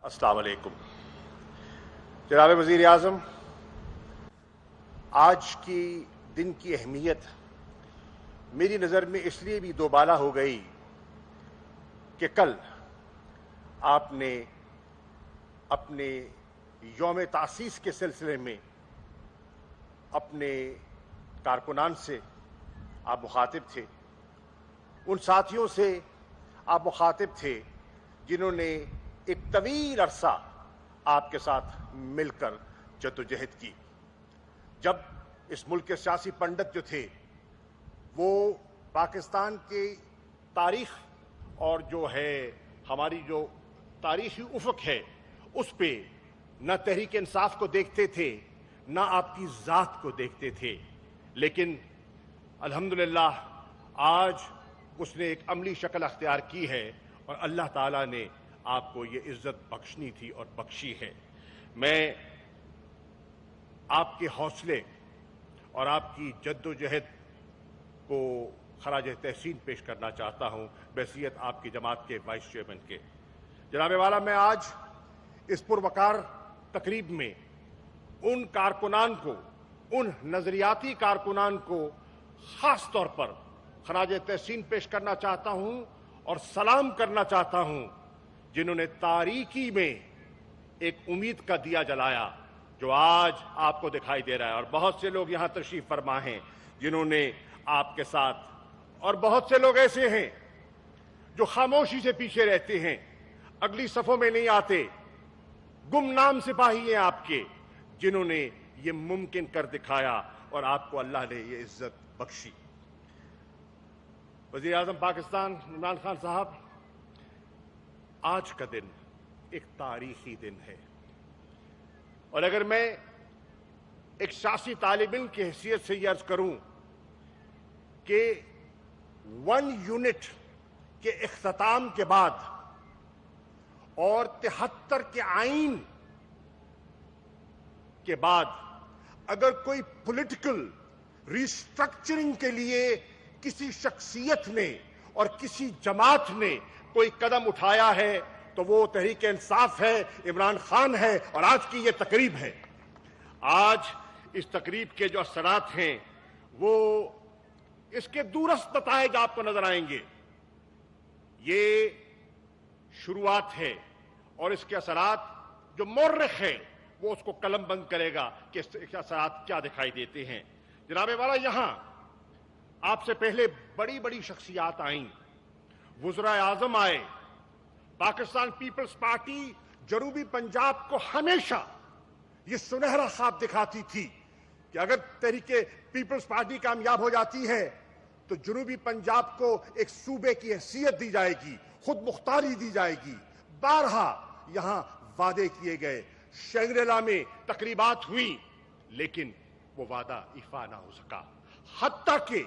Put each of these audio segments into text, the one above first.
अस्सलाम वालेकुम। जनाब वज़ीर आज़म, आज की दिन की अहमियत मेरी नज़र में इसलिए भी दोबाला हो गई कि कल आपने अपने यौम तासीस के सिलसिले में अपने कारकुनान से आप मुखातिब थे, उन साथियों से आप मुखातिब थे जिन्होंने एक तवील अरसा आपके साथ मिलकर जद्दोजहद की। जब इस मुल्क के सियासी पंडित जो थे वो पाकिस्तान की तारीख और जो है हमारी जो तारीखी उफ़क़ है उस पे न तहरीक इंसाफ को देखते थे न आपकी ज़ात को देखते थे, लेकिन अल्हम्दुलिल्लाह आज उसने एक अमली शक्ल अख्तियार की है और अल्लाह ताला ने आपको ये इज्जत बख्शनी थी और बख्शी है। मैं आपके हौसले और आपकी जद्दोजहद को खराज तहसीन पेश करना चाहता हूँ बहसीयत आपकी जमात के वाइस चेयरमैन के। जनाब वाला, मैं आज इस पुरवकार तकरीब में उन कारकुनान को, उन नजरियाती कारकुनान को खास तौर पर खराज तहसीन पेश करना चाहता हूँ और सलाम करना चाहता हूँ जिन्होंने तारीकी में एक उम्मीद का दिया जलाया जो आज आपको दिखाई दे रहा है। और बहुत से लोग यहाँ तशरीफ फरमा हैं जिन्होंने आपके साथ, और बहुत से लोग ऐसे हैं जो खामोशी से पीछे रहते हैं, अगली सफों में नहीं आते, गुमनाम सिपाही हैं आपके, जिन्होंने ये मुमकिन कर दिखाया और आपको अल्लाह ने ये इज्जत बख्शी। वज़ीर आज़म पाकिस्तान इमरान खान साहब, आज का दिन एक तारीखी दिन है और अगर मैं एक सियासी तालिब इल्म की हैसियत से अर्ज करूं कि 1 यूनिट के इख्तिताम के बाद और 73 के आईन के बाद अगर कोई पॉलिटिकल रिस्ट्रक्चरिंग के लिए किसी शख्सियत ने और किसी जमात ने कोई कदम उठाया है तो वो तहरीक इंसाफ है, इमरान खान है और आज की ये तकरीब है। आज इस तकरीब के जो असरात हैं वो इसके दूरस्थ नताइज आपको नजर आएंगे। ये शुरुआत है और इसके असरात जो मौर्रिख है वो उसको कलम बंद करेगा कि इसके असरात क्या दिखाई देते हैं। जनाबे वाला, यहां आपसे पहले बड़ी बड़ी शख्सियात आईं, वज़ीर आज़म आए, पाकिस्तान पीपल्स पार्टी जनूबी पंजाब को हमेशा ये सुनहरा ख्वाब दिखाती थी कि अगर तहरीके पीपल्स पार्टी कामयाब हो जाती है तो जनूबी पंजाब को एक सूबे की हैसियत दी जाएगी, खुद मुख्तारी दी जाएगी। बारहा यहां वादे किए गए, शंग्रीला में तकरीबात हुई, लेकिन वो वादा इफा ना हो सका। हत्ता के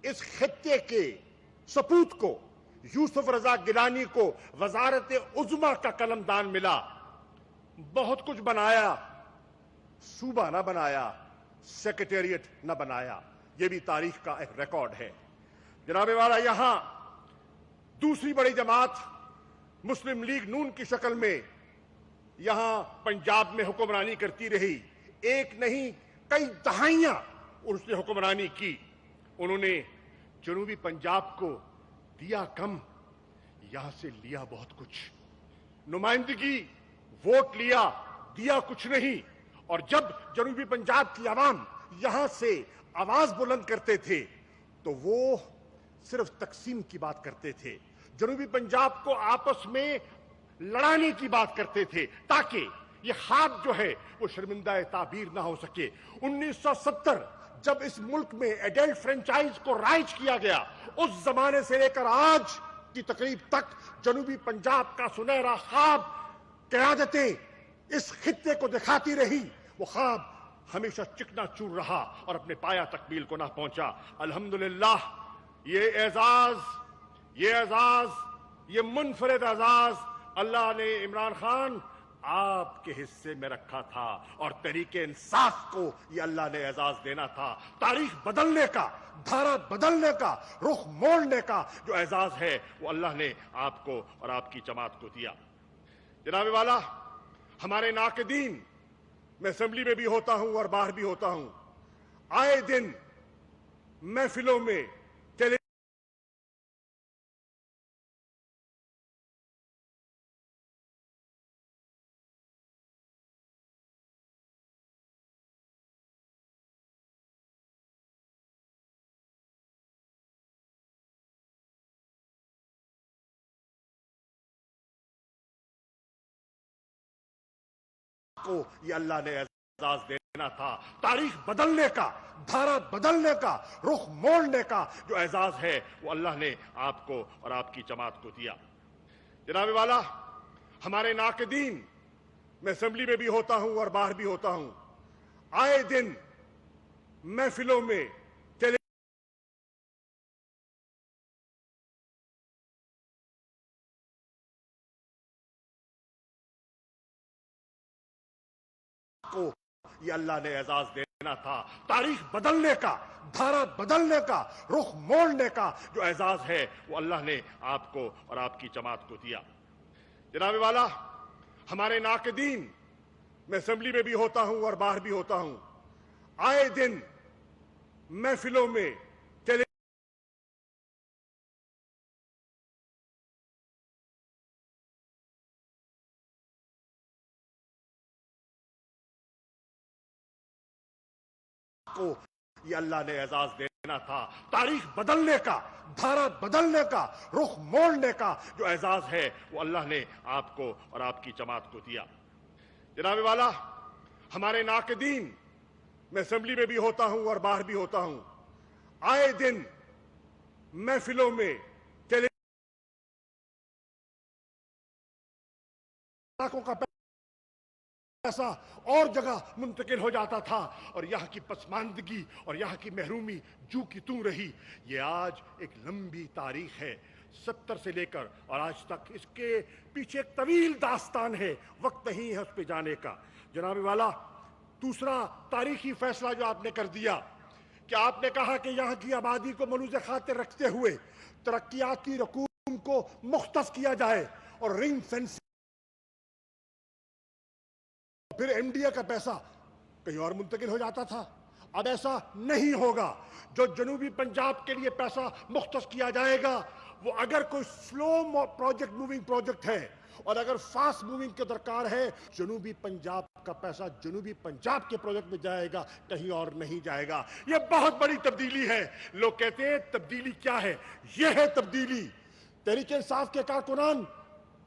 इस खित्ते के सपूत को, यूसुफ रजा गिलानी को वजारत उज़्मा का कलमदान मिला। बहुत कुछ बनाया, सूबा ना बनाया, सेक्रेटेरिएट ना बनाया, यह भी तारीख का एक रिकॉर्ड है। जनाबे वाला, यहां दूसरी बड़ी जमात मुस्लिम लीग नून की शक्ल में यहां पंजाब में हुक्मरानी करती रही। एक नहीं कई दहाइयां उसने हुक्मरानी की। उन्होंने जनूबी पंजाब को दिया कम, यहां से लिया बहुत कुछ। नुमाइंदगी, वोट लिया, दिया कुछ नहीं। और जब जनूबी पंजाब की आवाम यहां से आवाज बुलंद करते थे तो वो सिर्फ तकसीम की बात करते थे, जनूबी पंजाब को आपस में लड़ाने की बात करते थे ताकि ये ख्वाब जो है वो शर्मिंदा ताबीर ना हो सके। 1970 जब इस मुल्क में एडल्ट फ्रेंचाइज को राइज किया गया, उस जमाने से लेकर आज की तकरीब तक जनूबी पंजाब का सुनहरा ख्वाब क़यादतें इस खित्ते को दिखाती रही। वो ख्वाब हमेशा चिकना चूर रहा और अपने पाया तकमील को ना पहुंचा। अल्हम्दुलिल्लाह, ये एजाज, ये मुनफरिद एजाज अल्लाह ने इमरान खान आपके हिस्से में रखा था और तहरीके इंसाफ को ये अल्लाह ने एजाज देना था। तारीख बदलने का, धारा बदलने का, रुख मोड़ने का जो एजाज है वो अल्लाह ने आपको और आपकी जमात को दिया। جناب والا، ہمارے ناقدین، میں اسمبلی میں بھی ہوتا ہوں اور باہر بھی ہوتا ہوں، آئے دن محفلوں میں کو یہ اللہ نے اعزاز دینا تھا، تاریخ بدلنے کا، دھارا بدلنے کا، رخ موڑنے کا جو اعزاز ہے وہ اللہ نے آپ کو اور آپ کی جماعت کو دیا۔ جناب والا، ہمارے ناقدین، میں اسمبلی میں بھی ہوتا ہوں اور باہر بھی ہوتا ہوں، آئے دن محفلوں میں کو یہ اللہ نے اعزاز دینا تھا، تاریخ بدلنے کا، دھارا بدلنے کا، رخ موڑنے کا جو اعزاز ہے وہ اللہ نے آپ کو اور آپ کی جماعت کو دیا۔ جناب والا، ہمارے ناقدین، میں اسمبلی میں بھی ہوتا ہوں اور باہر بھی ہوتا ہوں، آئے دن محفلوں میں کو یہ اللہ نے اعزاز دینا تھا، تاریخ بدلنے کا، دھارا بدلنے کا، رخ موڑنے کا جو اعزاز ہے وہ اللہ نے آپ کو اور آپ کی جماعت کو دیا۔ جناب والا، ہمارے ناقدین، میں اسمبلی میں بھی ہوتا ہوں اور باہر بھی ہوتا ہوں، آئے دن محفلوں میں کا پیسہ اور جگہ منتقل ہو جاتا تھا اور یہاں کی پسماندگی اور یہاں کی محرومی جو کی توں رہی۔ یہ آج ایک لمبی تاریخ ہے، 70 سے لے کر اور آج تک اس کے پیچھے ایک طویل داستان ہے، وقت نہیں ہے اس پہ جانے کا۔ جناب والا، دوسرا تاریخی فیصلہ جو آپ نے کر دیا کہ آپ نے کہا کہ یہاں کی آبادی کو ملوز خاطر رکھتے ہوئے ترقیاتی رقوم کو مختص کیا جائے اور رنگ فینس، پھر ایم ڈی اے کا پیسہ کہیں اور منتقل ہو جاتا تھا۔ اب ایسا نہیں ہوگا۔ جو جنوبی پنجاب کے لیے پیسہ مختص کیا جائے گا وہ اگر کوئی سلو پروجیکٹ موونگ پروجیکٹ ہے اور اگر فاسٹ موونگ کے درکار ہے، جنوبی پنجاب کا پیسہ جنوبی پنجاب کے پروجیکٹ میں جائے گا، کہیں اور نہیں جائے گا۔ یہ بہت بڑی تبدیلی ہے۔ لوگ کہتے ہیں تبدیلی کیا ہے؟ یہ ہے تبدیلی۔ تحریک انصاف کے کارکنان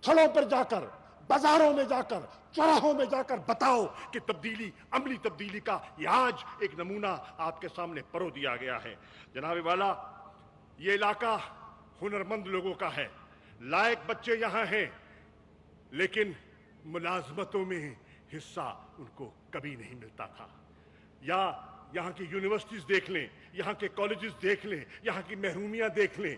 تھڑوں پر جا کر، بازاروں میں جا کر، چوراہوں میں جا کر بتاؤ کہ تبدیلی، عملی تبدیلی کا یہ آج ایک نمونہ آپ کے سامنے پرو دیا گیا ہے۔ جناب والا، یہ علاقہ ہنرمند لوگوں کا ہے، لائق بچے یہاں ہیں، لیکن ملازمتوں میں حصہ ان کو کبھی نہیں ملتا تھا۔ یا یہاں کی یونیورسٹیز دیکھ لیں، یہاں کے کالجز دیکھ لیں، یہاں کی محرومیاں دیکھ لیں،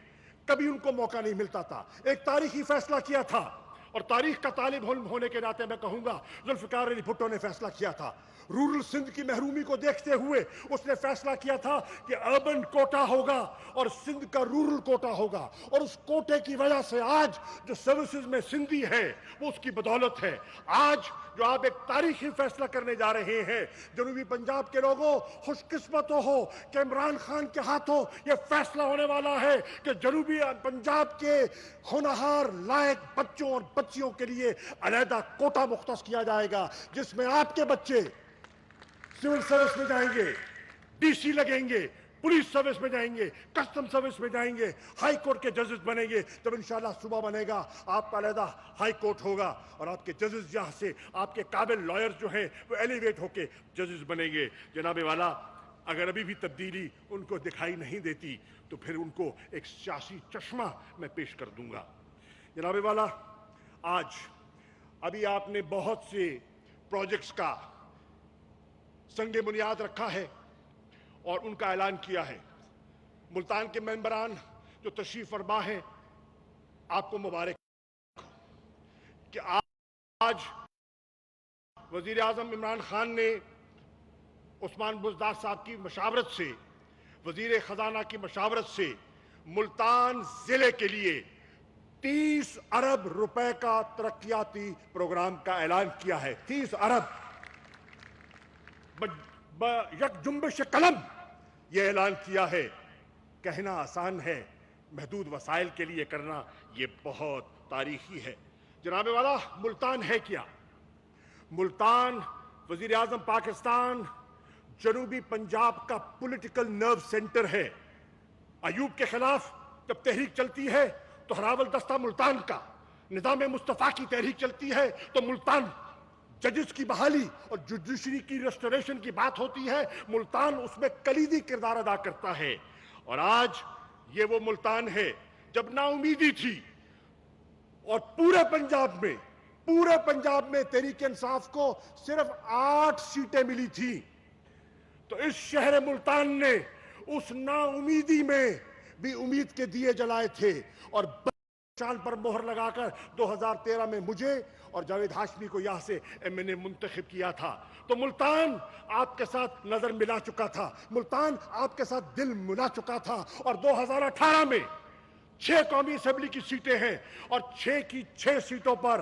کبھی ان کو موقع نہیں ملتا تھا۔ ایک تاریخی فیصلہ کیا تھا اور تاریخ کا طالب علم ہونے کے ناطے میں کہوں گا، ذوالفقار علی بھٹو نے فیصلہ کیا تھا۔ رورل سندھ کی محرومی کو دیکھتے ہوئے اس نے فیصلہ کیا تھا کہ اربن کوٹا ہوگا اور سندھ کا رورل کوٹا ہوگا، اور اس کوٹے کی وجہ سے آج جو سروسز میں سندھی ہے وہ اس کی بدولت ہے۔ آج جو آپ ایک تاریخی فیصلہ کرنے جا رہے ہیں، جنوبی پنجاب کے لوگوں خوش قسمتوں ہو کہ عمران خان کے ہاتھوں یہ فیصلہ ہونے والا ہے کہ جنوبی پنجاب کے ہونہار لائق بچوں اور بچیوں کے لیے علیحدہ کوٹا مختص کیا جائے گا، جس میں آپ کے بچے سول سروس میں جائیں گے، ڈی سی لگیں گے، پولیس سروس میں جائیں گے، کسٹم سروس میں جائیں گے، ہائی کورٹ کے ججز بنیں گے۔ جب انشاءاللہ صبح بنے گا آپ کا علیحدہ ہائی کورٹ ہوگا اور آپ کے ججز یہاں سے، آپ کے قابل لائر جو ہیں وہ ایلیویٹ ہو کے ججز بنیں گے۔ جناب والا، اگر ابھی بھی تبدیلی ان کو دکھائی نہیں دیتی تو پھر ان کو ایک سیاسی چشمہ میں پیش کر دوں گا۔ جناب والا، آج ابھی آپ نے بہت سے پروجیکٹس کا سنگ بنیاد رکھا ہے اور ان کا اعلان کیا ہے۔ ملتان کے ممبران جو تشریف فرما ہیں، آپ کو مبارک کہ آج وزیر اعظم عمران خان نے عثمان بزدار صاحب کی مشاورت سے، وزیر خزانہ کی مشاورت سے، ملتان ضلع کے لیے 30 अरब रुपए का तरक्याती प्रोग्राम का ऐलान किया है। 30 अरब यक जुम्बिश कलम यह ऐलान किया है। कहना आसान है, महदूद वसाइल के लिए करना यह बहुत तारीखी है। जनाबे वाला, मुल्तान है क्या? मुल्तान वजीर आजम पाकिस्तान जनूबी पंजाब का पॉलिटिकल नर्व सेंटर है। अयूब के खिलाफ जब तहरीक चलती है तो हरावल दस्ता मुल्तान का, निजाम मुस्तफा की तहरीक चलती है तो मुल्तान, जजेस की बहाली और जुडिशरी की रेस्टोरेशन की बात होती है, मुल्तान उसमें कलीदी किरदार अदा करता है। और आज ये वो मुल्तान है जब नाउमीदी थी और पूरे पंजाब में तहरीक इंसाफ को सिर्फ 8 सीटें मिली थी, तो इस शहर मुल्तान ने उस नाउमीदी में भी उम्मीद के दिए जलाए थे और चांद पर मोहर लगाकर 2013 में मुझे और जावेद हाशमी को यहां से मैंने मुंतखब किया था। तो मुल्तान आपके साथ नजर मिला चुका था, मुल्तान आपके साथ दिल मिला चुका था। और 2018 में 6 कौमी असेंबली की सीटें हैं और 6 की 6 सीटों पर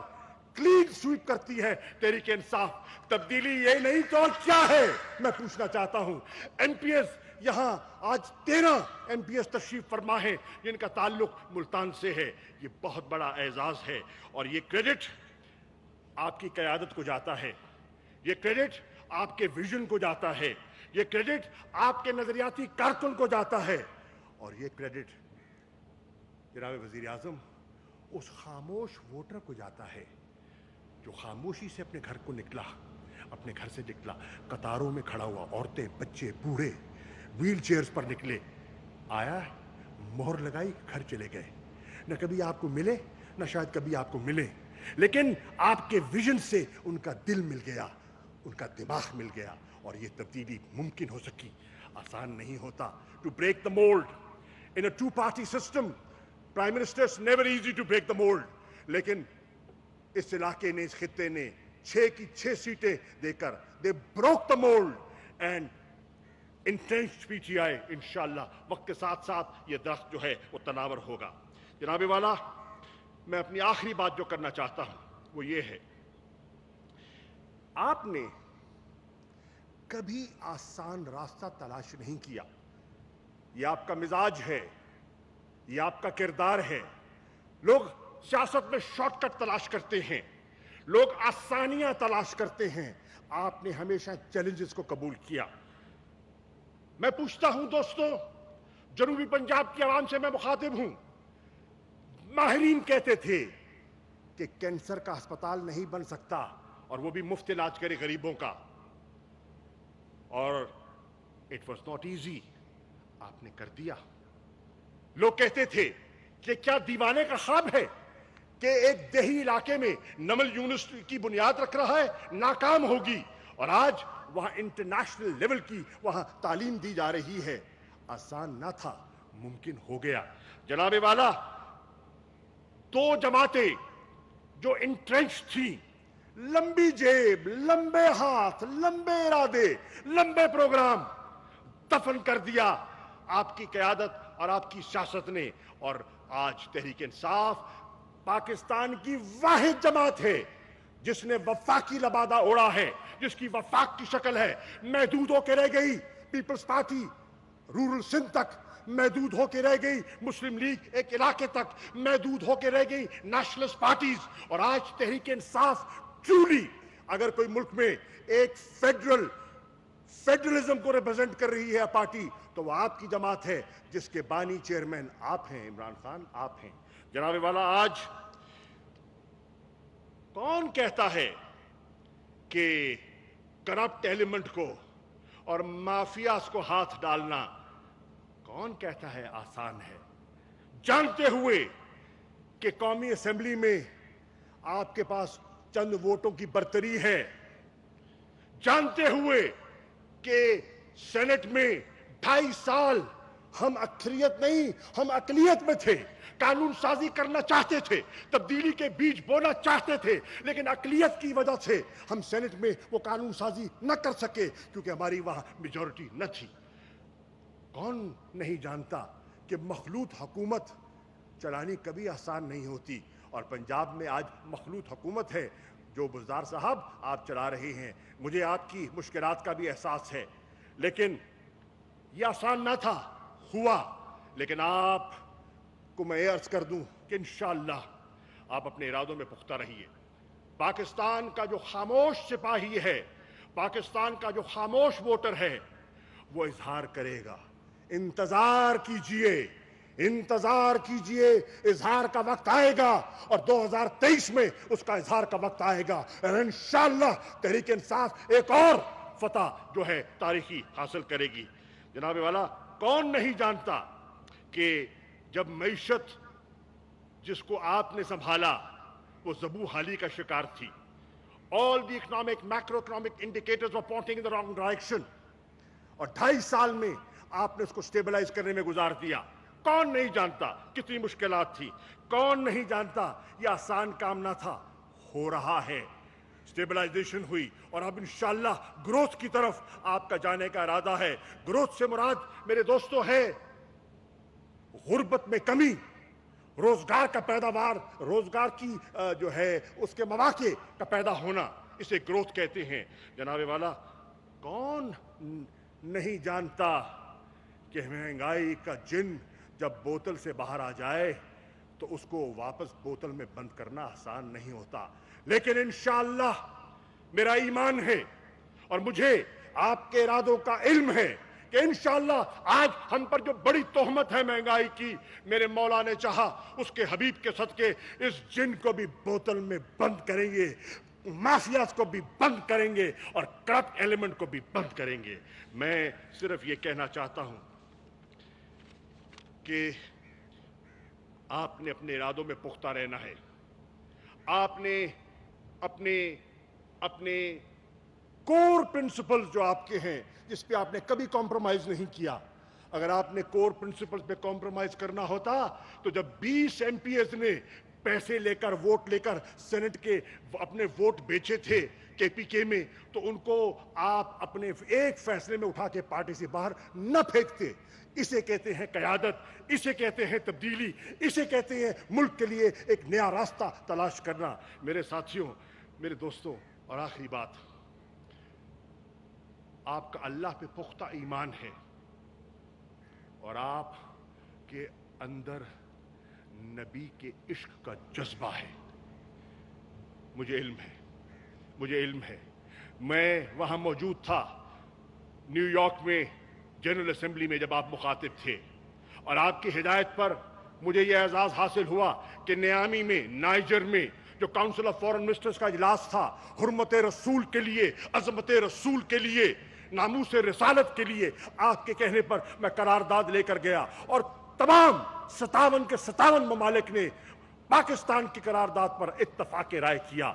क्लीन स्वीप करती है तहरीक इंसाफ। तब्दीली ये नहीं तो और क्या है, मैं पूछना चाहता हूं। एमपीएस यहां आज 13 एमपीएस तशरीफ फरमा है जिनका ताल्लुक मुल्तान से है। ये बहुत बड़ा एजाज है और ये क्रेडिट आपकी क़यादत को जाता है, ये क्रेडिट आपके विजन को जाता है, ये क्रेडिट आपके नजरियाती कारकुन को जाता है और ये क्रेडिट जनाब वजीर आजम उस खामोश वोटर को जाता है जो खामोशी से अपने घर को निकला, अपने घर से निकला, कतारों में खड़ा हुआ, औरतें, बच्चे, बूढ़े व्हील चेयर्स पर निकले, आया, मोहर लगाई, घर चले गए। न कभी आपको मिले, न शायद कभी आपको मिले, लेकिन आपके विजन से उनका दिल मिल गया, उनका दिमाग मिल गया और ये तब्दीली मुमकिन हो सकी। आसान नहीं होता to break the mould in a 2-party सिस्टम। Prime ministers never easy to break the mould, लेकिन इस इलाके ने, इस खित्ते ने 6 की 6 सीटें देकर they broke the mould and intense PTI. इंशाअल्लाह वक्त के साथ साथ ये दरख्त जो है वो तनावर होगा। जनाबे वाला, मैं अपनी आखिरी बात जो करना चाहता हूं वो ये है, आपने कभी आसान रास्ता तलाश नहीं किया। ये आपका मिजाज है, ये आपका किरदार है। लोग सियासत में शॉर्टकट तलाश करते हैं, लोग आसानियां तलाश करते हैं। आपने हमेशा चैलेंजेस को कबूल किया। मैं पूछता हूं दोस्तों, जनूबी पंजाब की आवाम से मैं मुखातिब हूं। माहिरीन कहते थे कि कैंसर का अस्पताल नहीं बन सकता और वो भी मुफ्त इलाज करे गरीबों का, और इट वॉज नॉट ईजी, आपने कर दिया। लोग कहते थे कि क्या दीवाने का ख्वाब है कि एक देही इलाके में नमल यूनिवर्सिटी की बुनियाद रख रहा है, नाकाम होगी, और आज वहां इंटरनेशनल लेवल की वहां तालीम दी जा रही है। आसान ना था, मुमकिन हो गया। जनाबे वाला, 2 जमातें जो इंट्रेंच थी, लंबी जेब, लंबे हाथ, लंबे इरादे, लंबे प्रोग्राम, दफन कर दिया आपकी क़यादत और आपकी सियासत ने। और आज तहरीक इंसाफ पाकिस्तान की वाहिद जमात है जिसने वफाकी लबादा ओढ़ा है, जिसकी वफाक की शक्ल है। महदूद होकर रह गई पीपल्स पार्टी रूरल सिंध तक, महदूद होकर रह गई मुस्लिम लीग एक इलाके तक, महदूद होकर रह गई नेशनलिस्ट पार्टीज, और आज तहरीक इंसाफ ट्रूली अगर कोई मुल्क में एक फेडरलिज्म को रिप्रेजेंट कर रही है पार्टी, तो वो आपकी जमात है जिसके बानी चेयरमैन आप हैं, इमरान खान आप हैं। जनाबे वाला, आज कौन कहता है कि करप्ट एलिमेंट को और माफियास को हाथ डालना, कौन कहता है आसान है? जानते हुए कि कौमी असेंबली में आपके पास चंद वोटों की बर्तरी है, जानते हुए कि सेनेट में 2.5 साल हम अक्सरियत नहीं, हम अकलियत में थे, कानून साजी करना चाहते थे, तब्दीली के बीज बोना चाहते थे, लेकिन अकलियत की वजह से हम सेनेट में वो कानून साजी न कर सके क्योंकि हमारी वहां मेजॉरिटी न थी। कौन नहीं जानता कि मखलूत हुकूमत چلانی کبھی آسان نہیں ہوتی، اور پنجاب میں آج مخلوط حکومت ہے جو بزدار صاحب آپ چلا رہے ہیں. مجھے آپ کی مشکلات کا بھی احساس ہے، لیکن یہ آسان نہ تھا، ہوا. لیکن آپ کو میں یہ عرض کر دوں کہ انشاءاللہ آپ اپنے ارادوں میں پختہ رہیے. پاکستان کا جو خاموش سپاہی ہے، پاکستان کا جو خاموش ووٹر ہے، وہ اظہار کرے گا. انتظار کیجئے، انتظار کیجئے، اظہار کا وقت آئے گا، اور 2023 میں اس کا اظہار کا وقت آئے گا، اور انشاءاللہ تحریک انصاف ایک اور فتح جو ہے تاریخی حاصل کرے گی. جناب والا، کون نہیں جانتا کہ جب معیشت جس کو آپ نے سنبھالا وہ زبوں حالی کا شکار تھی. All the economic, macroeconomic indicators were pointing in the wrong direction. اور 2.5 سال میں آپ نے اس کو سٹیبلائز کرنے میں گزار دیا. کون نہیں جانتا کتنی مشکلات تھی، کون نہیں جانتا یہ آسان کام نہ تھا. ہو رہا ہے، سٹیبلائزیشن ہوئی، اور اب انشاءاللہ گروتھ کی طرف آپ کا جانے کا ارادہ ہے. گروتھ سے مراد میرے دوستو ہے غربت میں کمی، روزگار کا پیداوار، روزگار کی جو ہے اس کے مواقع کا پیدا ہونا، اسے گروتھ کہتے ہیں. جناب والا، کون نہیں جانتا کہ مہنگائی کا جن جب بوتل سے باہر آ جائے تو اس کو واپس بوتل میں بند کرنا آسان نہیں ہوتا. لیکن انشاءاللہ میرا ایمان ہے اور مجھے آپ کے ارادوں کا علم ہے کہ انشاءاللہ آج ہم پر جو بڑی تہمت ہے مہنگائی کی، میرے مولا نے چاہا اس کے حبیب کے صدقے اس جن کو بھی بوتل میں بند کریں گے، مافیاز کو بھی بند کریں گے، اور کرپٹ ایلیمنٹ کو بھی بند کریں گے. میں صرف یہ کہنا چاہتا ہوں کہ آپ نے اپنے ارادوں میں پختہ رہنا ہے. آپ نے اپنے کور پرنسپلز جو آپ کے ہیں، جس پہ آپ نے کبھی کمپرومائز نہیں کیا. اگر آپ نے کور پرنسپلز پہ کمپرومائز کرنا ہوتا تو جب 20 ایم پی ایز نے پیسے لے کر، ووٹ لے کر سینٹ کے اپنے ووٹ بیچے تھے کے پی کے میں، تو ان کو آپ اپنے ایک فیصلے میں اٹھا کے پارٹی سے باہر نہ پھینکتے. اسے کہتے ہیں قیادت، اسے کہتے ہیں تبدیلی، اسے کہتے ہیں ملک کے لیے ایک نیا راستہ تلاش کرنا. میرے ساتھیوں، میرے دوستوں، اور آخری بات، آپ کا اللہ پہ پختہ ایمان ہے اور آپ کے اندر نبی کے عشق کا جذبہ ہے. مجھے علم ہے. میں وہاں موجود تھا نیو یارک میں جنرل اسمبلی میں جب آپ مخاطب تھے، اور آپ کی ہدایت پر مجھے یہ اعزاز حاصل ہوا کہ نیامی میں، نائجر میں جو کاؤنسل آف فورن منسٹرز کا اجلاس تھا، حرمت رسول کے لیے، عظمت رسول کے لیے، ناموس رسالت کے لیے آپ کے کہنے پر میں قرارداد لے کر گیا، اور تمام 57 کے 57 ممالک نے پاکستان کی قرارداد پر اتفاق رائے کیا.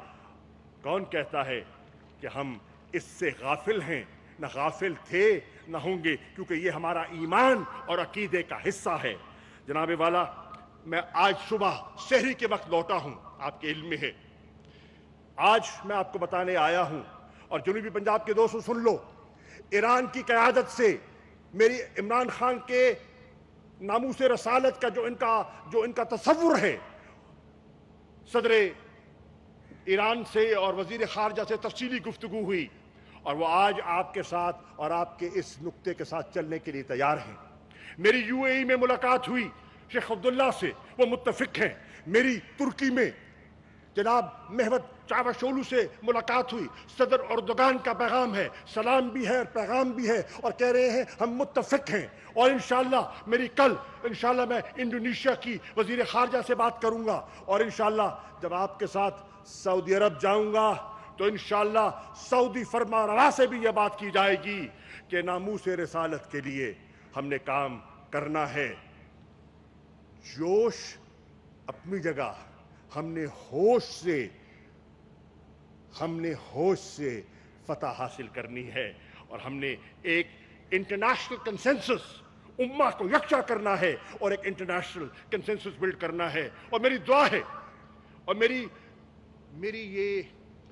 کون کہتا ہے کہ ہم اس سے غافل ہیں؟ نہ غافل تھے نہ ہوں گے، کیونکہ یہ ہمارا ایمان اور عقیدے کا حصہ ہے. جناب والا، میں آج صبح سحری کے وقت لوٹا ہوں، آپ کے علم میں ہے. آج میں آپ کو بتانے آیا ہوں، اور جنوبی پنجاب کے دوستوں سن لو، ایران کی قیادت سے میری عمران خان کے ناموس رسالت کا جو ان کا تصور ہے، صدر ایران سے اور وزیر خارجہ سے تفصیلی گفتگو ہوئی، اور وہ آج آپ کے ساتھ اور آپ کے اس نقطے کے ساتھ چلنے کے لیے تیار ہیں. میری یو اے ای میں ملاقات ہوئی شیخ عبداللہ سے، وہ متفق ہیں. میری ترکی میں جناب مہوت چاوشولو سے ملاقات ہوئی. صدر اردوغان کا پیغام ہے، سلام بھی ہے اور پیغام بھی ہے، اور کہہ رہے ہیں ہم متفق ہیں. اور انشاءاللہ کل انشاءاللہ میں انڈونیشیا کی وزیر خارجہ سے بات کروں گا، اور انشاءاللہ جب آپ کے ساتھ سعودی عرب جاؤں گا تو انشاءاللہ سعودی فرما روا سے بھی یہ بات کی جائے گی کہ ناموس رسالت کے لیے ہم نے کام کرنا ہے. جوش اپنی جگہ، ہم نے ہوش سے فتح حاصل کرنی ہے، اور ہم نے ایک انٹرنیشنل کنسنسس امہ کو یکجا کرنا ہے، اور ایک انٹرنیشنل کنسنسس بلڈ کرنا ہے. اور میری دعا ہے، اور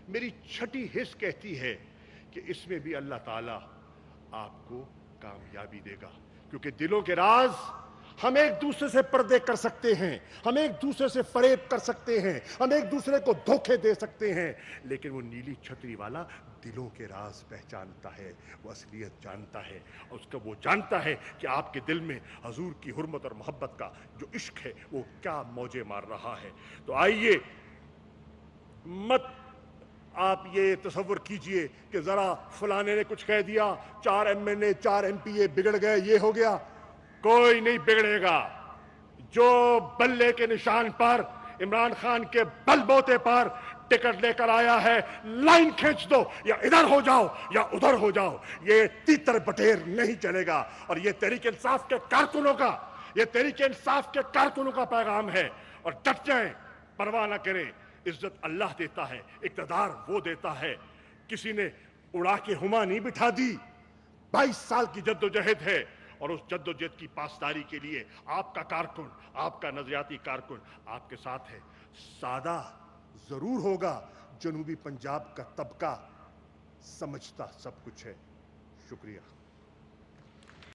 میری چھٹی حص کہتی ہے کہ اس میں بھی اللہ تعالیٰ آپ کو کامیابی دے گا، کیونکہ دلوں کے راز हम एक दूसरे से पर्दे कर सकते हैं, हम एक दूसरे से फरेब कर सकते हैं, हम एक दूसरे को धोखे दे सकते हैं, लेकिन वो नीली छतरी वाला दिलों के राज पहचानता है, वो असलियत जानता है, और उसका वो जानता है कि आपके दिल में हजूर की हुर्मत और मोहब्बत का जो इश्क है वो क्या मौजे मार रहा है। तो आइए, मत आप ये तसव्वुर कीजिए कि जरा फलाने ने कुछ कह दिया, 4 MNA 4 MPA बिगड़ गए, ये हो गया। कोई नहीं बिगड़ेगा। जो बल्ले के निशान पर, इमरान खान के बलबोते पर टिकट लेकर आया है, लाइन खींच दो, या इधर हो जाओ या उधर हो जाओ। ये तीतर बटेर नहीं चलेगा। और ये तहरीक इंसाफ के कारकुनों का, ये तहरीक इंसाफ के कारकुनों का पैगाम है। और डट जाएं, परवाह ना करें। इज्जत अल्लाह देता है, इक़्तिदार वो देता है। किसी ने उड़ा के हुमा नहीं बिठा दी। 22 साल की जद्दोजहद है, और उस जद्दोजहद की पासदारी के लिए आपका कारकुन, आपका नजरियाती कारकुन आपके साथ है। सादा जरूर होगा, जनूबी पंजाब का तबका समझता सब कुछ है। शुक्रिया।